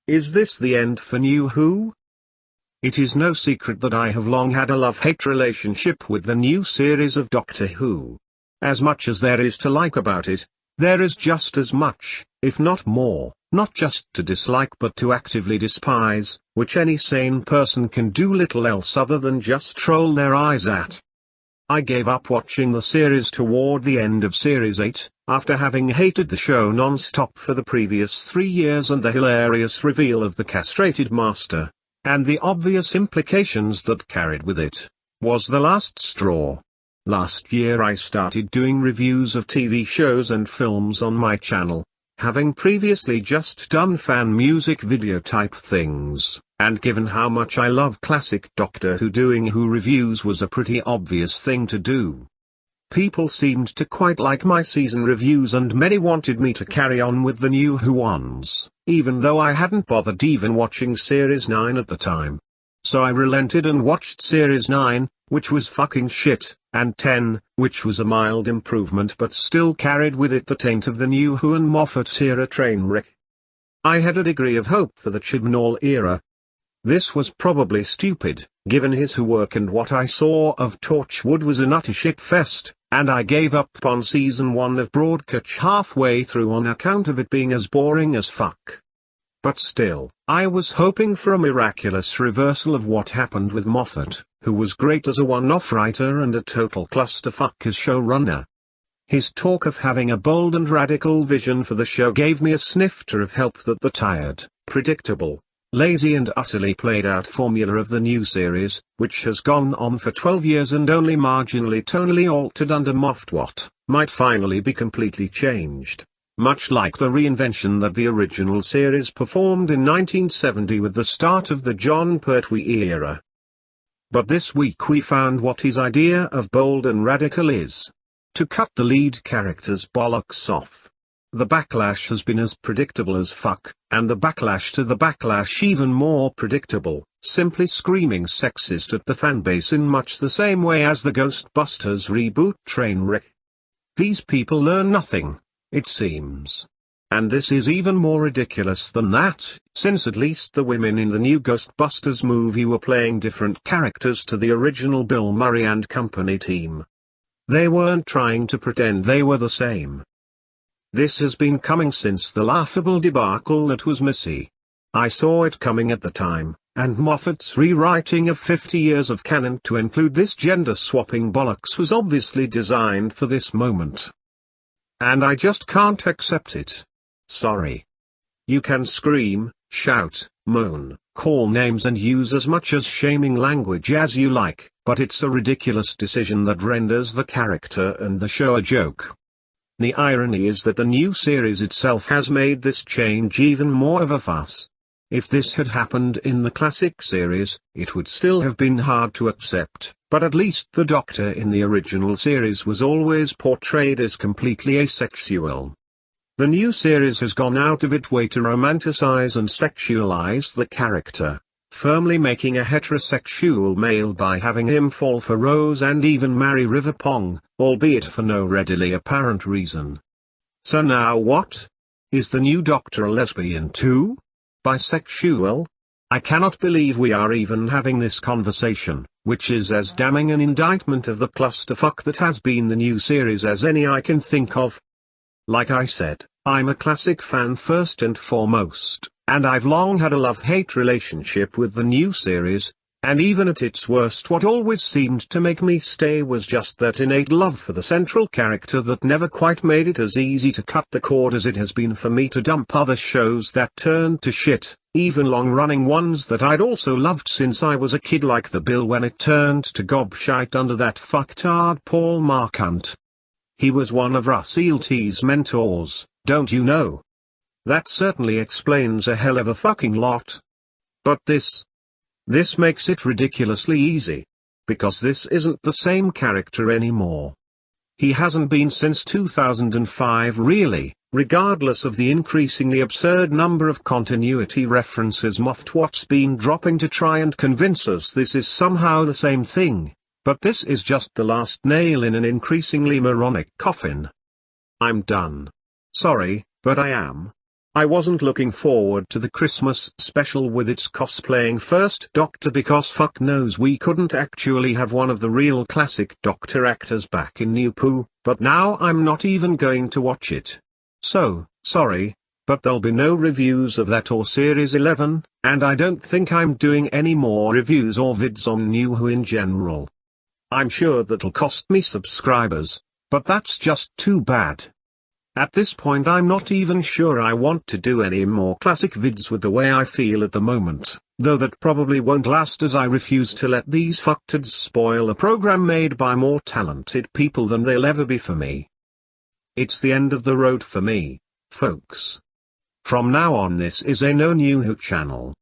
Is this the end for New Who? It is no secret that I have long had a love-hate relationship with the new series of Doctor Who. As much as there is to like about it, there is just as much, if not more, not just to dislike but to actively despise, which any sane person can do little else other than just roll their eyes at. I gave up watching the series toward the end of Series 8, after having hated the show non-stop for the previous 3 years, and the hilarious reveal of the castrated master, and the obvious implications that carried with it, was the last straw. Last year I started doing reviews of TV shows and films on my channel, having previously just done fan music video type things, and given how much I love classic Doctor Who, doing Who reviews was a pretty obvious thing to do. People seemed to quite like my season reviews and many wanted me to carry on with the New Who ones, even though I hadn't bothered even watching Series 9 at the time. So I relented and watched Series 9, which was fucking shit, and 10, which was a mild improvement but still carried with it the taint of the New Who and Moffat era train wreck. I had a degree of hope for the Chibnall era. This was probably stupid, given his Who work, and what I saw of Torchwood was an utter shitfest, and I gave up on Season 1 of Broadcast halfway through on account of it being as boring as fuck. But still, I was hoping for a miraculous reversal of what happened with Moffat, who was great as a one-off writer and a total clusterfuck as showrunner. His talk of having a bold and radical vision for the show gave me a snifter of help that the tired, predictable, lazy and utterly played-out formula of the new series, which has gone on for 12 years and only marginally tonally altered under Moffat, might finally be completely changed. Much like the reinvention that the original series performed in 1970 with the start of the Jon Pertwee era. But this week we found what his idea of bold and radical is. To cut the lead character's bollocks off. The backlash has been as predictable as fuck, and the backlash to the backlash even more predictable, simply screaming sexist at the fanbase in much the same way as the Ghostbusters reboot train wreck. These people learn nothing, it seems. And this is even more ridiculous than that, since at least the women in the new Ghostbusters movie were playing different characters to the original Bill Murray and company team. They weren't trying to pretend they were the same. This has been coming since the laughable debacle that was Missy. I saw it coming at the time, and Moffat's rewriting of 50 years of canon to include this gender-swapping bollocks was obviously designed for this moment. And I just can't accept it. Sorry. You can scream, shout, moan, call names and use as much as shaming language as you like, but it's a ridiculous decision that renders the character and the show a joke. The irony is that the new series itself has made this change even more of a fuss. If this had happened in the classic series, it would still have been hard to accept, but at least the Doctor in the original series was always portrayed as completely asexual. The new series has gone out of its way to romanticize and sexualize the character, firmly making a heterosexual male by having him fall for Rose and even marry River Pong, albeit for no readily apparent reason. So now what? Is the new Doctor a lesbian too? Bisexual? I cannot believe we are even having this conversation, which is as damning an indictment of the clusterfuck that has been the new series as any I can think of. Like I said, I'm a classic fan first and foremost, and I've long had a love-hate relationship with the new series, and even at its worst what always seemed to make me stay was just that innate love for the central character that never quite made it as easy to cut the cord as it has been for me to dump other shows that turned to shit, even long-running ones that I'd also loved since I was a kid, like The Bill when it turned to gobshite under that fucktard Paul Marquardt. He was one of Russ Eelt's mentors, don't you know? That certainly explains a hell of a fucking lot. But this makes it ridiculously easy. Because this isn't the same character anymore. He hasn't been since 2005 really, regardless of the increasingly absurd number of continuity references Moffat's been dropping to try and convince us this is somehow the same thing. But this is just the last nail in an increasingly moronic coffin. I'm done. Sorry, but I am. I wasn't looking forward to the Christmas special with its cosplaying first Doctor because fuck knows we couldn't actually have one of the real classic Doctor actors back in New Poo, but now I'm not even going to watch it. So, sorry, but there'll be no reviews of that or Series 11, and I don't think I'm doing any more reviews or vids on New Who in general. I'm sure that'll cost me subscribers, but that's just too bad. At this point I'm not even sure I want to do any more classic vids with the way I feel at the moment, though that probably won't last as I refuse to let these fucktards spoil a program made by more talented people than they'll ever be for me. It's the end of the road for me, folks. From now on this is a no New Who channel.